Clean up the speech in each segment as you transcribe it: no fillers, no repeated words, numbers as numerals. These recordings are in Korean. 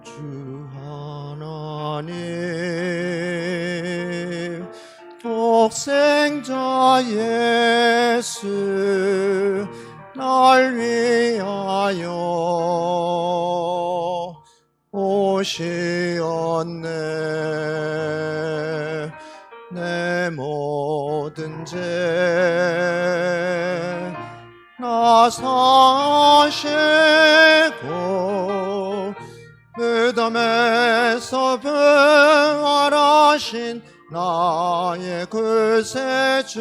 주 하나님 독생자 예수 날 위하여 오시었네. 내 모든 죄 나 사시고 무덤에서 부활하신 나의 구세주.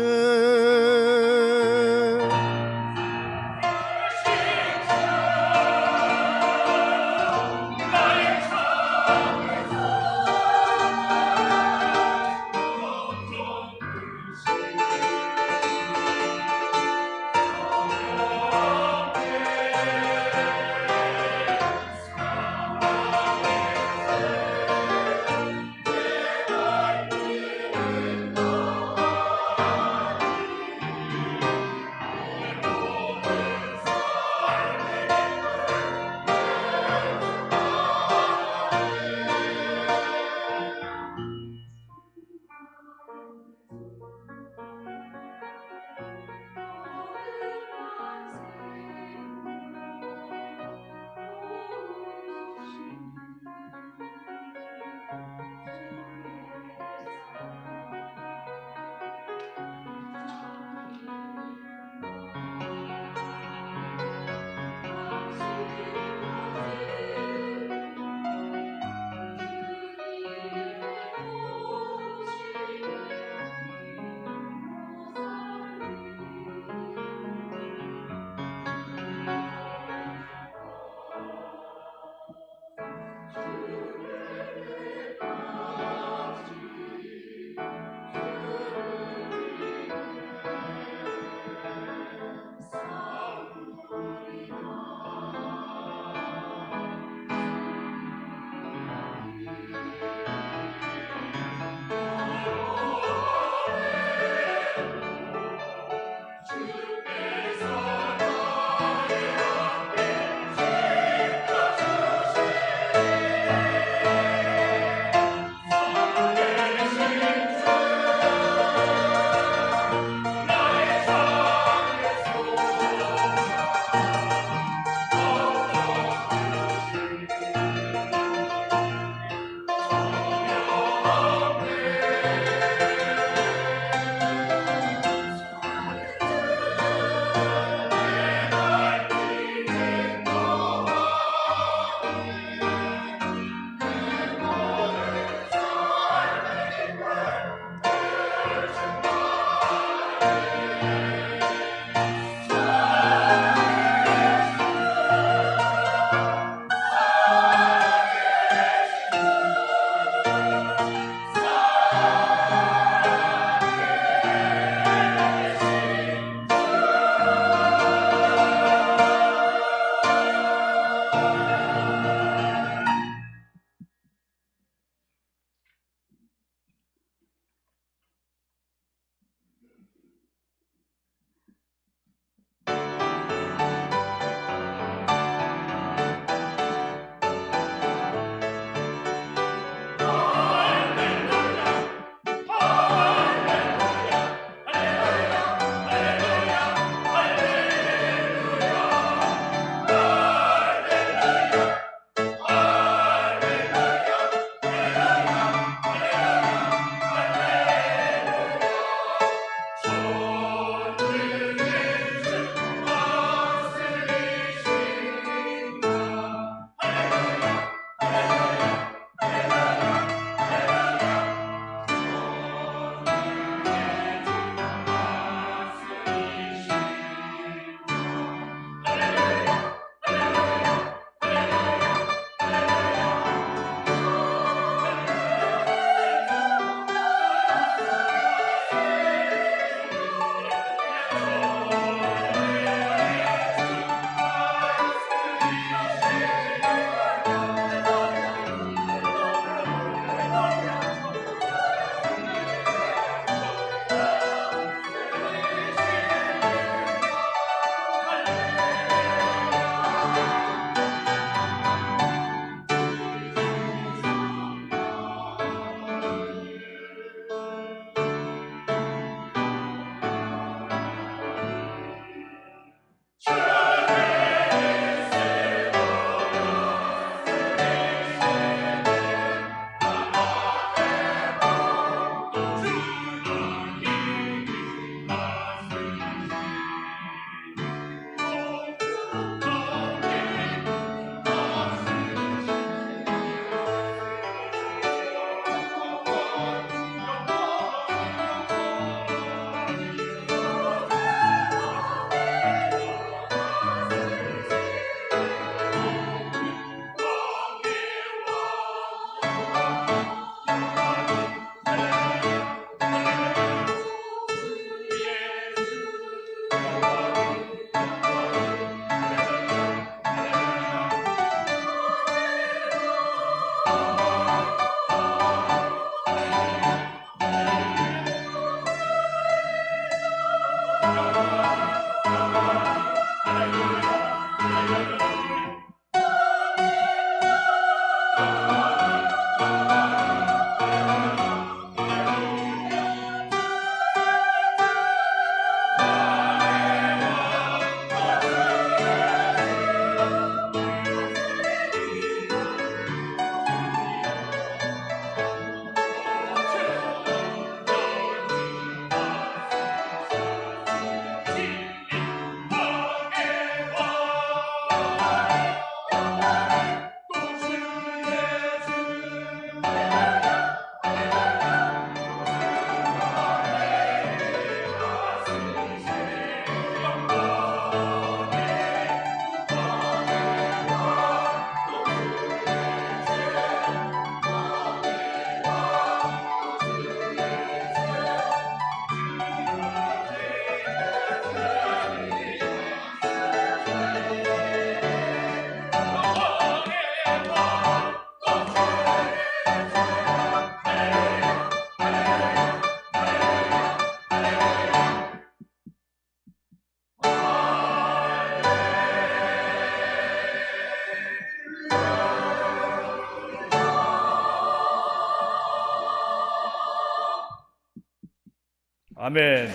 아멘.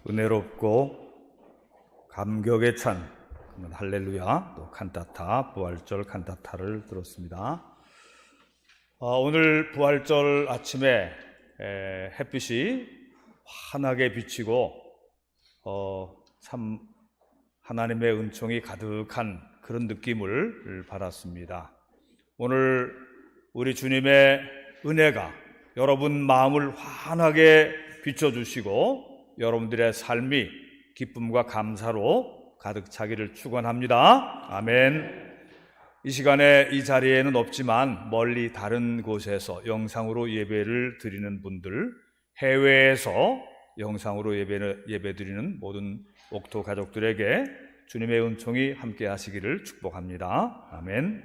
은혜롭고 감격에 찬 할렐루야, 또 칸타타, 부활절 칸타타를 들었습니다. 오늘 부활절 아침에 햇빛이 환하게 비치고 참 하나님의 은총이 가득한 그런 느낌을 받았습니다. 오늘 우리 주님의 은혜가 여러분 마음을 환하게 비춰주시고 여러분들의 삶이 기쁨과 감사로 가득 차기를 축원합니다. 아멘. 이 시간에 이 자리에는 없지만 멀리 다른 곳에서 영상으로 예배를 드리는 분들, 해외에서 영상으로 예배 드리는 모든 옥토 가족들에게 주님의 은총이 함께 하시기를 축복합니다. 아멘.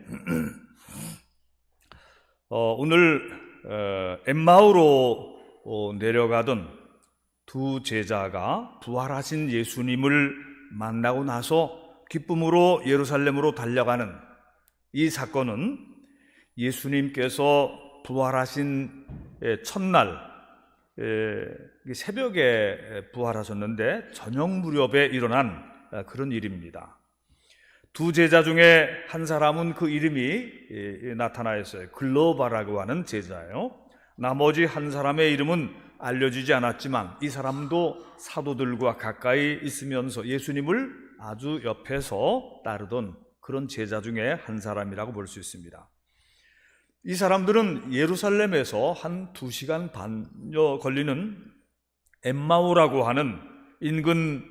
오늘 엠마오로 내려가던 두 제자가 부활하신 예수님을 만나고 나서 기쁨으로 예루살렘으로 달려가는 이 사건은 예수님께서 부활하신 첫날 새벽에 부활하셨는데 저녁 무렵에 일어난 그런 일입니다. 두 제자 중에 한 사람은 그 이름이 나타나 있어요. 글로바라고 하는 제자예요. 나머지 한 사람의 이름은 알려지지 않았지만 이 사람도 사도들과 가까이 있으면서 예수님을 아주 옆에서 따르던 그런 제자 중에 한 사람이라고 볼 수 있습니다. 이 사람들은 예루살렘에서 한 2시간 반여 걸리는 엠마오라고 하는 인근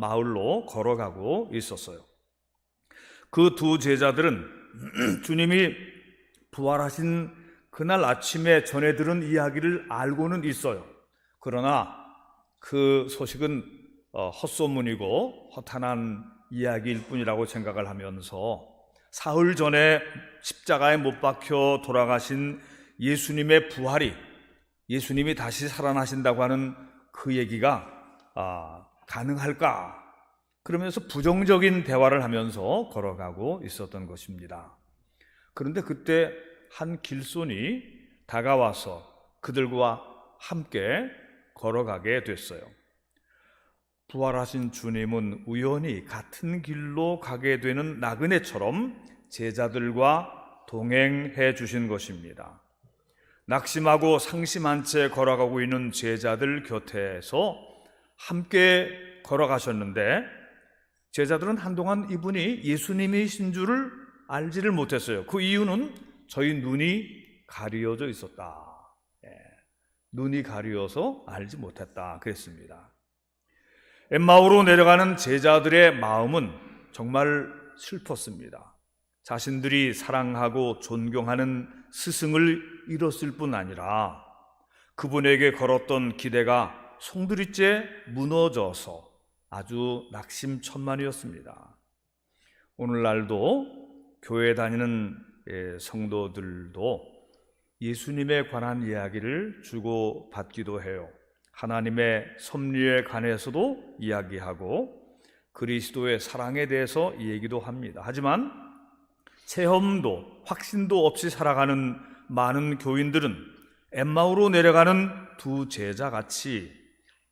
마을로 걸어가고 있었어요. 그 두 제자들은 주님이 부활하신 그날 아침에 전해 들은 이야기를 알고는 있어요. 그러나 그 소식은 헛소문이고 허탄한 이야기일 뿐이라고 생각을 하면서 사흘 전에 십자가에 못 박혀 돌아가신 예수님의 부활이, 예수님이 다시 살아나신다고 하는 그 얘기가 가능할까? 그러면서 부정적인 대화를 하면서 걸어가고 있었던 것입니다. 그런데 그때 한 길손이 다가와서 그들과 함께 걸어가게 됐어요. 부활하신 주님은 우연히 같은 길로 가게 되는 나그네처럼 제자들과 동행해 주신 것입니다. 낙심하고 상심한 채 걸어가고 있는 제자들 곁에서 함께 걸어가셨는데 제자들은 한동안 이분이 예수님이신 줄을 알지를 못했어요. 그 이유는 저희 눈이 가려져 있었다. 눈이 가려서 알지 못했다 그랬습니다. 엠마오로 내려가는 제자들의 마음은 정말 슬펐습니다. 자신들이 사랑하고 존경하는 스승을 잃었을 뿐 아니라 그분에게 걸었던 기대가 송두리째 무너져서 아주 낙심천만이었습니다. 오늘날도 교회 다니는 성도들도 예수님에 관한 이야기를 주고받기도 해요. 하나님의 섭리에 관해서도 이야기하고 그리스도의 사랑에 대해서 얘기도 합니다. 하지만 체험도 확신도 없이 살아가는 많은 교인들은 엠마오로 내려가는 두 제자같이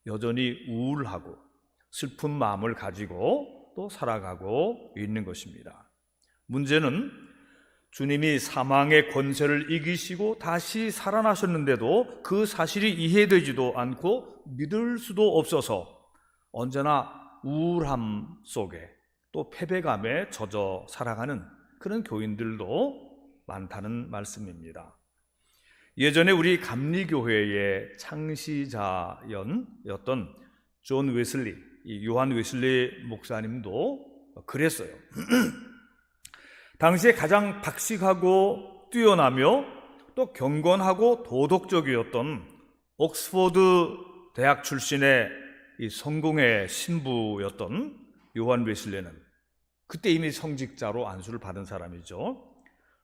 여전히 우울하고 슬픈 마음을 가지고 또 살아가고 있는 것입니다. 문제는 주님이 사망의 권세를 이기시고 다시 살아나셨는데도 그 사실이 이해되지도 않고 믿을 수도 없어서 언제나 우울함 속에 또 패배감에 젖어 살아가는 그런 교인들도 많다는 말씀입니다. 예전에 우리 감리교회의 창시자였던 존 웨슬리, 요한 웨슬리 목사님도 그랬어요. 당시에 가장 박식하고 뛰어나며 또 경건하고 도덕적이었던 옥스퍼드 대학 출신의 이 성공의 신부였던 요한 웨슬리는 그때 이미 성직자로 안수를 받은 사람이죠.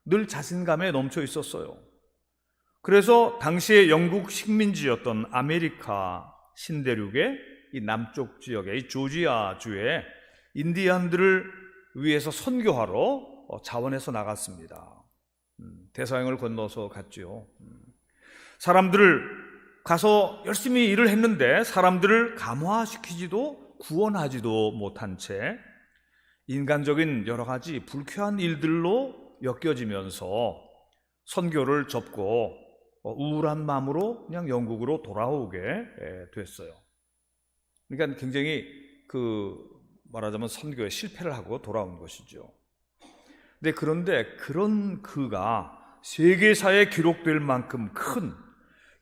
늘 자신감에 넘쳐 있었어요. 그래서 당시에 영국 식민지였던 아메리카 신대륙의 이 남쪽 지역의 이 조지아주에 인디안들을 위해서 선교하러 자원해서 나갔습니다. 대서양을 건너서 갔죠. 사람들을 가서 열심히 일을 했는데 사람들을 감화시키지도 구원하지도 못한 채 인간적인 여러 가지 불쾌한 일들로 엮여지면서 선교를 접고 우울한 마음으로 그냥 영국으로 돌아오게 됐어요. 그러니까 굉장히 말하자면 선교에 실패를 하고 돌아온 것이죠. 그런데 그런 그가 세계사에 기록될 만큼 큰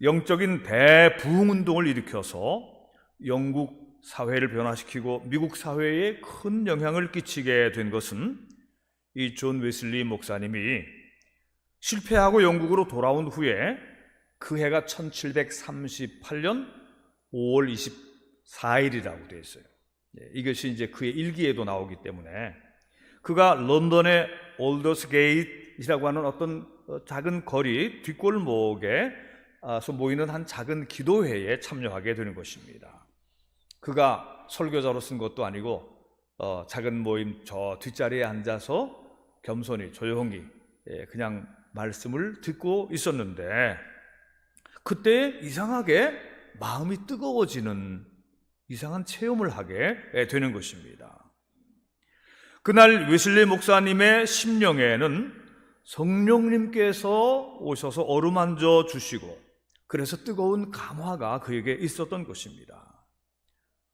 영적인 대부흥운동을 일으켜서 영국 사회를 변화시키고 미국 사회에 큰 영향을 끼치게 된 것은 이 존 웨슬리 목사님이 실패하고 영국으로 돌아온 후에 그 해가 1738년 5월 24일이라고 되어 있어요. 이것이 이제 그의 일기에도 나오기 때문에 그가 런던의 올더스 게이트이라고 하는 어떤 작은 거리 뒷골목에서 모이는 한 작은 기도회에 참여하게 되는 것입니다. 그가 설교자로 쓴 것도 아니고 작은 모임 저 뒷자리에 앉아서 겸손히 조용히 그냥 말씀을 듣고 있었는데 그때 이상하게 마음이 뜨거워지는 이상한 체험을 하게 되는 것입니다. 그날 웨슬리 목사님의 심령에는 성령님께서 오셔서 어루만져 주시고 그래서 뜨거운 감화가 그에게 있었던 것입니다.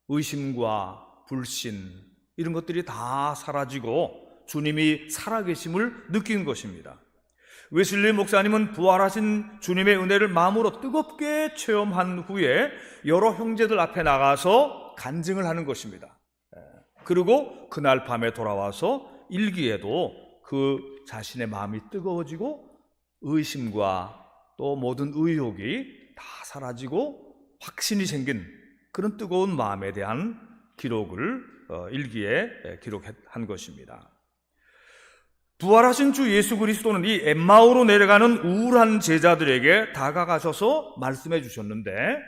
의심과 불신 이런 것들이 다 사라지고 주님이 살아계심을 느낀 것입니다. 웨슬리 목사님은 부활하신 주님의 은혜를 마음으로 뜨겁게 체험한 후에 여러 형제들 앞에 나가서 간증을 하는 것입니다. 그리고 그날 밤에 돌아와서 일기에도 그 자신의 마음이 뜨거워지고 의심과 또 모든 의욕이 다 사라지고 확신이 생긴 그런 뜨거운 마음에 대한 기록을 일기에 기록한 것입니다. 부활하신 주 예수 그리스도는 이 엠마오로 내려가는 우울한 제자들에게 다가가셔서 말씀해 주셨는데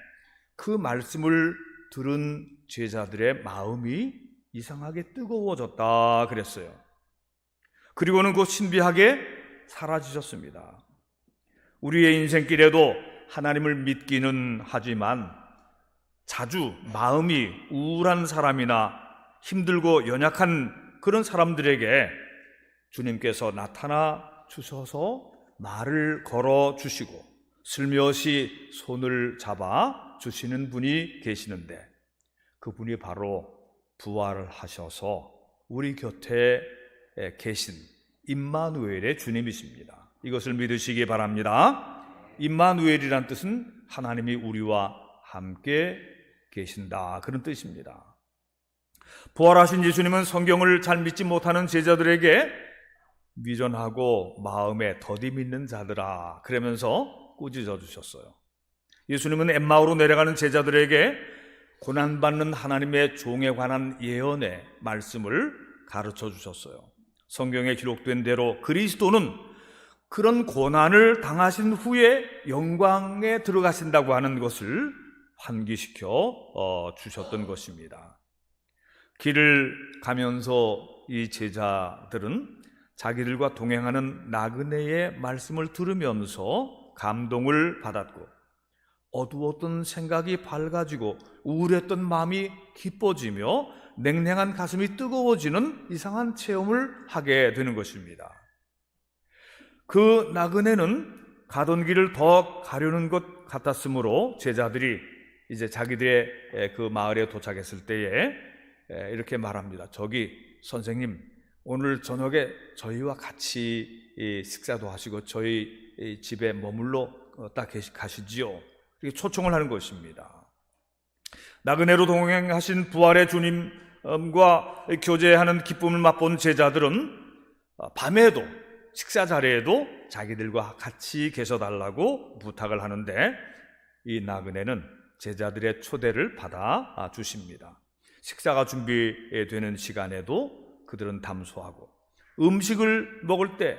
그 말씀을 들은 제자들의 마음이 이상하게 뜨거워졌다 그랬어요. 그리고는 곧 신비하게 사라지셨습니다. 우리의 인생길에도 하나님을 믿기는 하지만 자주 마음이 우울한 사람이나 힘들고 연약한 그런 사람들에게 주님께서 나타나 주셔서 말을 걸어 주시고 슬며시 손을 잡아 주시는 분이 계시는데 그분이 바로 부활을 하셔서 우리 곁에 계신 임마누엘의 주님이십니다. 이것을 믿으시기 바랍니다. 임마누엘이란 뜻은 하나님이 우리와 함께 계신다 그런 뜻입니다. 부활하신 예수님은 성경을 잘 믿지 못하는 제자들에게 미련하고 마음에 더디 믿는 자들아 그러면서 꾸짖어 주셨어요. 예수님은 엠마오로 내려가는 제자들에게 고난받는 하나님의 종에 관한 예언의 말씀을 가르쳐 주셨어요. 성경에 기록된 대로 그리스도는 그런 고난을 당하신 후에 영광에 들어가신다고 하는 것을 환기시켜 주셨던 것입니다. 길을 가면서 이 제자들은 자기들과 동행하는 나그네의 말씀을 들으면서 감동을 받았고 어두웠던 생각이 밝아지고 우울했던 마음이 기뻐지며 냉랭한 가슴이 뜨거워지는 이상한 체험을 하게 되는 것입니다. 그 나그네는 가던 길을 더 가려는 것 같았으므로 제자들이 이제 자기들의 그 마을에 도착했을 때에 이렇게 말합니다. 저기 선생님 오늘 저녁에 저희와 같이 식사도 하시고 저희 집에 머물러 가시지요. 이렇게 초청을 하는 것입니다. 나그네로 동행하신 부활의 주님과 교제하는 기쁨을 맛본 제자들은 밤에도 식사 자리에도 자기들과 같이 계셔달라고 부탁을 하는데 이 나그네는 제자들의 초대를 받아 주십니다. 식사가 준비되는 시간에도 그들은 담소하고 음식을 먹을 때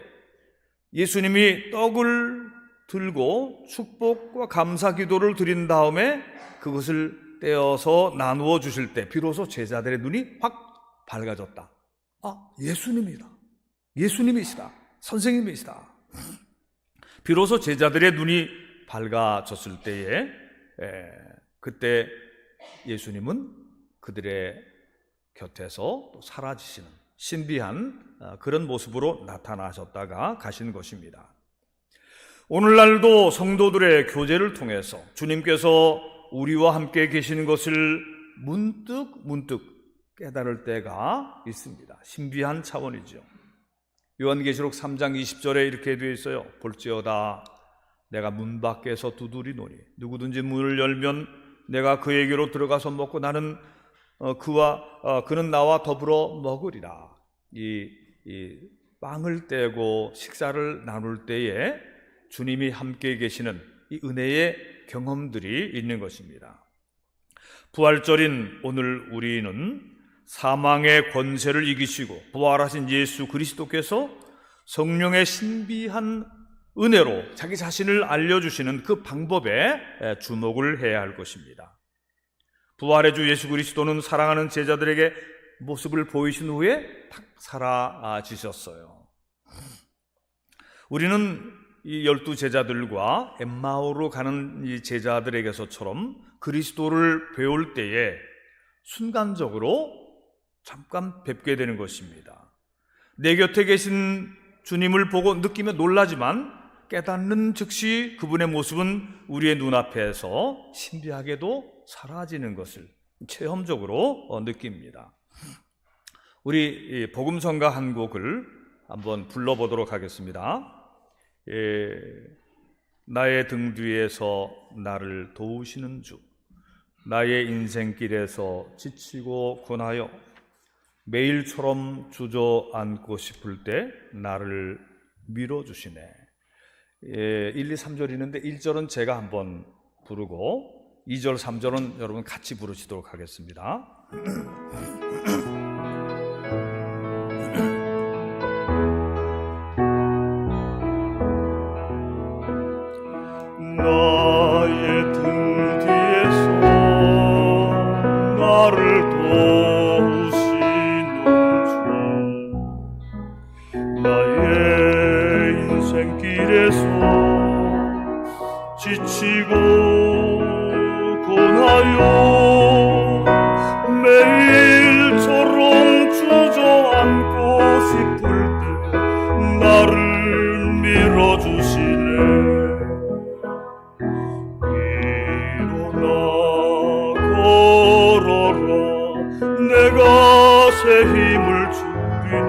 예수님이 떡을 들고 축복과 감사 기도를 드린 다음에 그것을 떼어서 나누어 주실 때 비로소 제자들의 눈이 확 밝아졌다. 아, 예수님이다. 예수님이시다. 선생님이시다. 비로소 제자들의 눈이 밝아졌을 때에 그때 예수님은 그들의 곁에서 또 사라지시는 신비한 그런 모습으로 나타나셨다가 가신 것입니다. 오늘날도 성도들의 교제를 통해서 주님께서 우리와 함께 계시는 것을 문득 깨달을 때가 있습니다. 신비한 차원이죠. 요한계시록 3장 20절에 이렇게 되어 있어요. 볼지어다 내가 문 밖에서 두드리노니 누구든지 문을 열면 내가 그에게로 들어가서 먹고 나는 그는 나와 더불어 먹으리라. 이 빵을 떼고 식사를 나눌 때에 주님이 함께 계시는 이 은혜의 경험들이 있는 것입니다. 부활절인 오늘 우리는 사망의 권세를 이기시고 부활하신 예수 그리스도께서 성령의 신비한 은혜로 자기 자신을 알려주시는 그 방법에 주목을 해야 할 것입니다. 부활의 주 예수 그리스도는 사랑하는 제자들에게 모습을 보이신 후에 탁 사라지셨어요. 우리는 이 12 제자들과 엠마오로 가는 이 제자들에게서처럼 그리스도를 배울 때에 순간적으로 잠깐 뵙게 되는 것입니다. 내 곁에 계신 주님을 보고 느끼며 놀라지만 깨닫는 즉시 그분의 모습은 우리의 눈앞에서 신비하게도 사라지는 것을 체험적으로 느낍니다. 우리 복음성가 한 곡을 한번 불러보도록 하겠습니다. 나의 등 뒤에서 나를 도우시는 주, 나의 인생길에서 지치고 고나여 매일처럼 주저앉고 싶을 때 나를 밀어주시네. 1, 2, 3절 있는데 1절은 제가 한번 부르고 2절, 3절은 여러분 같이 부르시도록 하겠습니다. 나의 등 뒤에서 나를 도우시는 주, 나의 인생길에서 지치고 고나요 매일처럼 주저앉고 싶을 때 나를 밀어주시네. 내가 새 힘을 주리니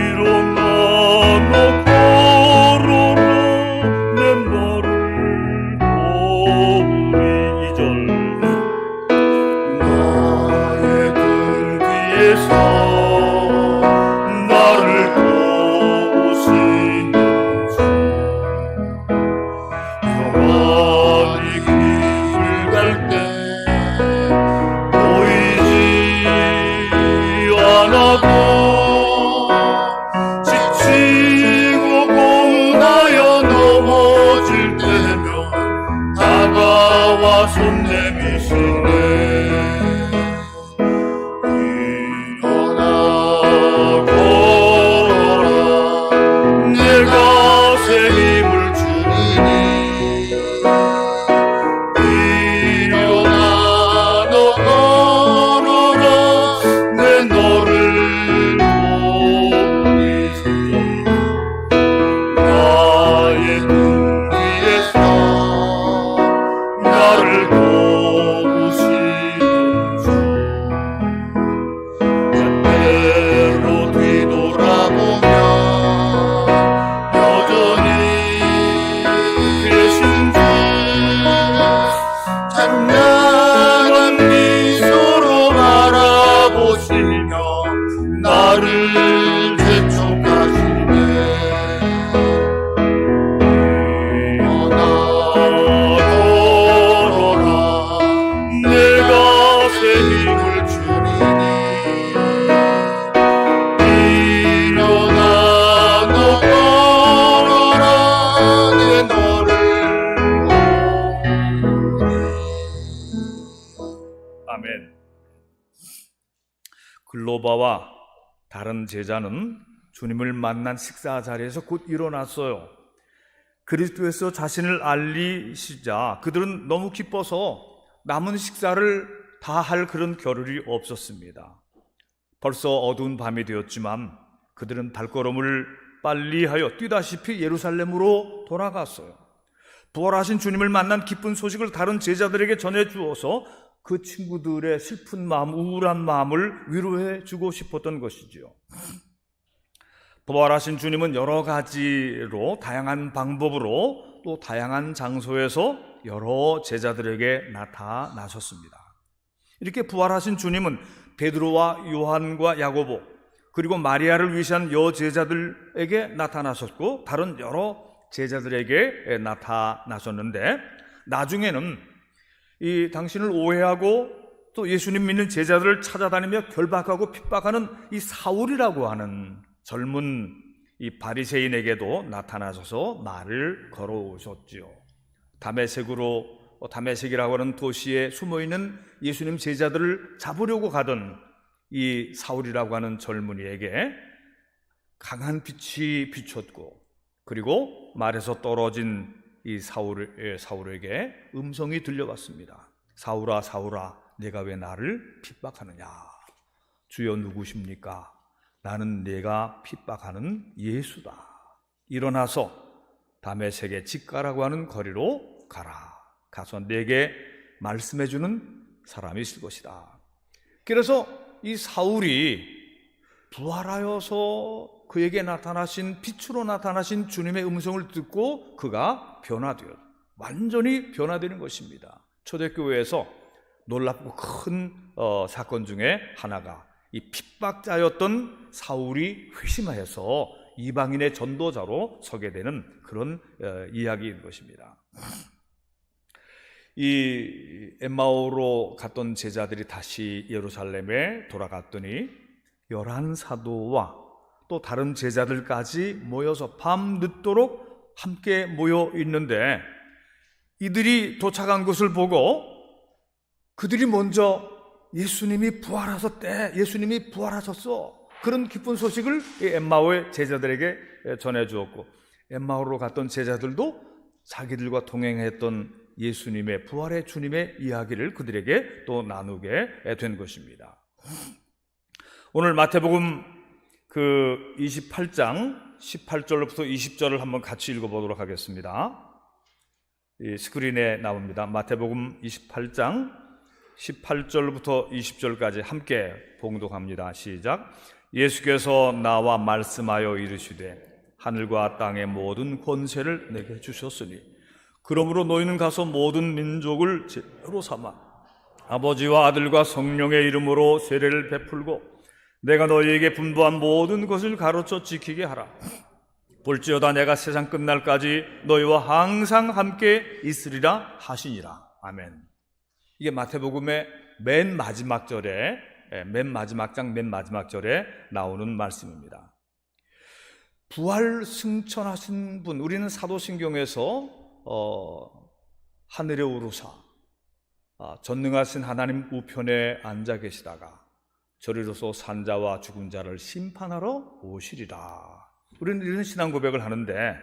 일어나 너 걸어라 내 너를 도우리. 2절 나의 등 뒤에서 나를 도우시는 주, 평안히 길을 갈 때 지치고 고나여 넘어질 때면 다가와 손 내미시네. 일어나 걸어라 내가 새 힘을 주리니 일어나 너 걸어라 내 너를 나의 등 뒤에서 나를 도우시 글로바와 다른 제자는 주님을 만난 식사 자리에서 곧 일어났어요. 그리스도에서 자신을 알리시자 그들은 너무 기뻐서 남은 식사를 다 할 그런 겨를이 없었습니다. 벌써 어두운 밤이 되었지만 그들은 발걸음을 빨리 하여 뛰다시피 예루살렘으로 돌아갔어요. 부활하신 주님을 만난 기쁜 소식을 다른 제자들에게 전해주어서 그 친구들의 슬픈 마음, 우울한 마음을 위로해 주고 싶었던 것이지요. 부활하신 주님은 여러 가지로 다양한 방법으로 또 다양한 장소에서 여러 제자들에게 나타나셨습니다. 이렇게 부활하신 주님은 베드로와 요한과 야고보 그리고 마리아를 위시한 여제자들에게 나타나셨고 다른 여러 제자들에게 나타나셨는데 나중에는 이 당신을 오해하고 또 예수님 믿는 제자들을 찾아다니며 결박하고 핍박하는 이 사울이라고 하는 젊은 이 바리새인에게도 나타나셔서 말을 걸어오셨지요. 다메섹이라고 하는 도시에 숨어있는 예수님 제자들을 잡으려고 가던 이 사울이라고 하는 젊은이에게 강한 빛이 비쳤고 그리고 말에서 떨어진 이 사울에게 음성이 들려왔습니다. 사울아 사울아 네가 왜 나를 핍박하느냐. 주여 누구십니까? 나는 네가 핍박하는 예수다. 일어나서 다메섹의 직가라고 하는 거리로 가라. 가서 내게 말씀해주는 사람이 있을 것이다. 그래서 이 사울이 부활하여서 그에게 나타나신 빛으로 나타나신 주님의 음성을 듣고 그가 완전히 변화되는 것입니다. 초대교회에서 놀랍고 큰 사건 중에 하나가 이 핍박자였던 사울이 회심하여서 이방인의 전도자로 서게 되는 그런 이야기인 것입니다. 이 엠마오로 갔던 제자들이 다시 예루살렘에 돌아갔더니 11사도와 또 다른 제자들까지 모여서 밤늦도록 함께 모여 있는데 이들이 도착한 것을 보고 그들이 먼저 예수님이 부활하셨어. 그런 기쁜 소식을 엠마오의 제자들에게 전해주었고 엠마오로 갔던 제자들도 자기들과 동행했던 예수님의 부활의 주님의 이야기를 그들에게 또 나누게 된 것입니다. 오늘 마태복음 그 28장 18절부터 20절을 한번 같이 읽어보도록 하겠습니다. 이 스크린에 나옵니다. 마태복음 28장 18절부터 20절까지 함께 봉독합니다. 시작. 예수께서 나와 말씀하여 이르시되 하늘과 땅의 모든 권세를 내게 주셨으니 그러므로 너희는 가서 모든 민족을 제자로 삼아 아버지와 아들과 성령의 이름으로 세례를 베풀고 내가 너희에게 분부한 모든 것을 가르쳐 지키게 하라. 볼지어다 내가 세상 끝날까지 너희와 항상 함께 있으리라 하시니라. 아멘. 이게 마태복음의 맨 마지막 장 맨 마지막 절에 나오는 말씀입니다. 부활 승천하신 분, 우리는 사도신경에서 하늘에 오르사 전능하신 하나님 우편에 앉아 계시다가 저리로서 산자와 죽은 자를 심판하러 오시리라. 우리는 이런 신앙 고백을 하는데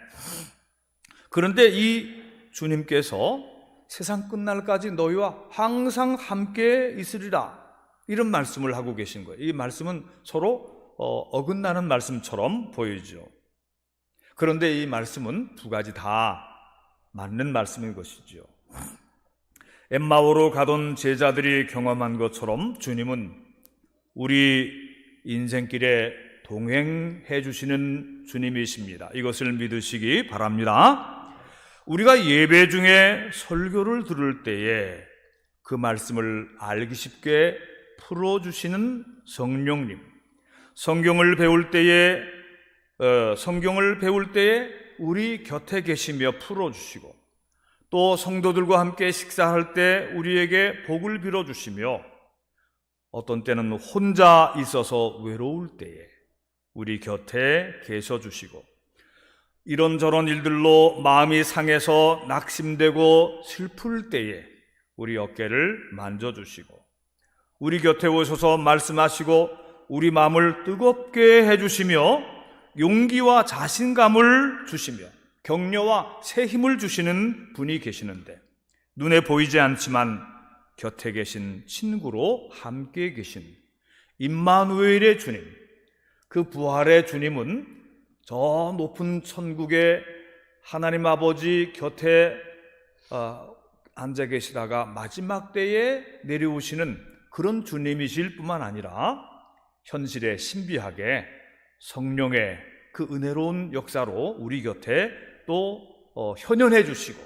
그런데 이 주님께서 세상 끝날까지 너희와 항상 함께 있으리라 이런 말씀을 하고 계신 거예요. 이 말씀은 서로 어긋나는 말씀처럼 보이죠. 그런데 이 말씀은 두 가지 다 맞는 말씀인 것이죠. 엠마오로 가던 제자들이 경험한 것처럼 주님은 우리 인생길에 동행해 주시는 주님이십니다. 이것을 믿으시기 바랍니다. 우리가 예배 중에 설교를 들을 때에 그 말씀을 알기 쉽게 풀어주시는 성령님, 성경을 배울 때에 우리 곁에 계시며 풀어주시고 또 성도들과 함께 식사할 때 우리에게 복을 빌어주시며 어떤 때는 혼자 있어서 외로울 때에 우리 곁에 계셔 주시고 이런저런 일들로 마음이 상해서 낙심되고 슬플 때에 우리 어깨를 만져주시고 우리 곁에 오셔서 말씀하시고 우리 마음을 뜨겁게 해주시며 용기와 자신감을 주시며 격려와 새 힘을 주시는 분이 계시는데, 눈에 보이지 않지만 곁에 계신 친구로 함께 계신 임마누엘의 주님, 그 부활의 주님은 저 높은 천국의 하나님 아버지 곁에 앉아 계시다가 마지막 때에 내려오시는 그런 주님이실 뿐만 아니라 현실에 신비하게 성령의 그 은혜로운 역사로 우리 곁에 또 현현해 주시고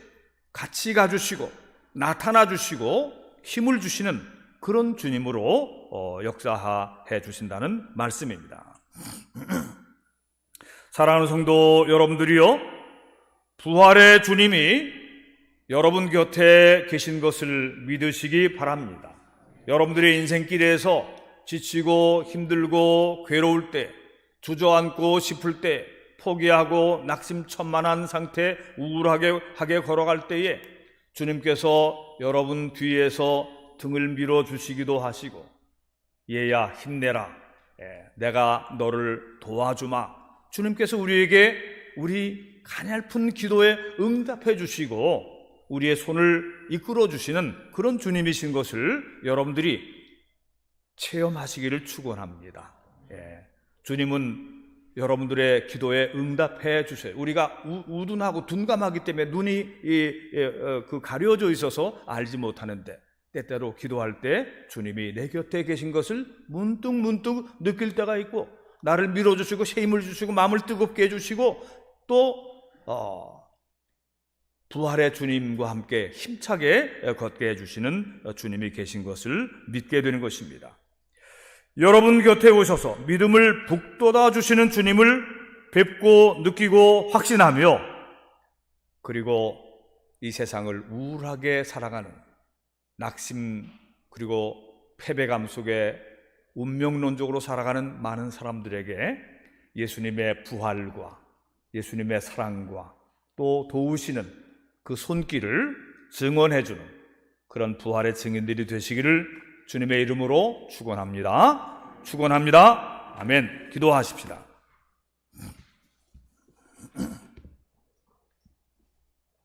같이 가주시고 나타나 주시고 힘을 주시는 그런 주님으로 역사해 주신다는 말씀입니다. 사랑하는 성도 여러분들이요, 부활의 주님이 여러분 곁에 계신 것을 믿으시기 바랍니다. 여러분들의 인생길에서 지치고 힘들고 괴로울 때, 주저앉고 싶을 때, 포기하고 낙심천만한 상태 우울하게 걸어갈 때에 주님께서 여러분 뒤에서 등을 밀어주시기도 하시고, 얘야 힘내라, 내가 너를 도와주마, 주님께서 우리에게 우리 가냘픈 기도에 응답해 주시고 우리의 손을 이끌어 주시는 그런 주님이신 것을 여러분들이 체험하시기를 축원합니다. 주님은 여러분들의 기도에 응답해 주세요. 우리가 우둔하고 둔감하기 때문에 눈이 가려져 있어서 알지 못하는데, 때때로 기도할 때 주님이 내 곁에 계신 것을 문득 느낄 때가 있고, 나를 밀어주시고 새 힘을 주시고 마음을 뜨겁게 해주시고 또 부활의 주님과 함께 힘차게 걷게 해주시는 주님이 계신 것을 믿게 되는 것입니다. 여러분 곁에 오셔서 믿음을 북돋아 주시는 주님을 뵙고 느끼고 확신하며, 그리고 이 세상을 우울하게 살아가는 낙심 그리고 패배감 속에 운명론적으로 살아가는 많은 사람들에게 예수님의 부활과 예수님의 사랑과 또 도우시는 그 손길을 증언해주는 그런 부활의 증인들이 되시기를 주님의 이름으로 축원합니다. 아멘. 기도하십시다.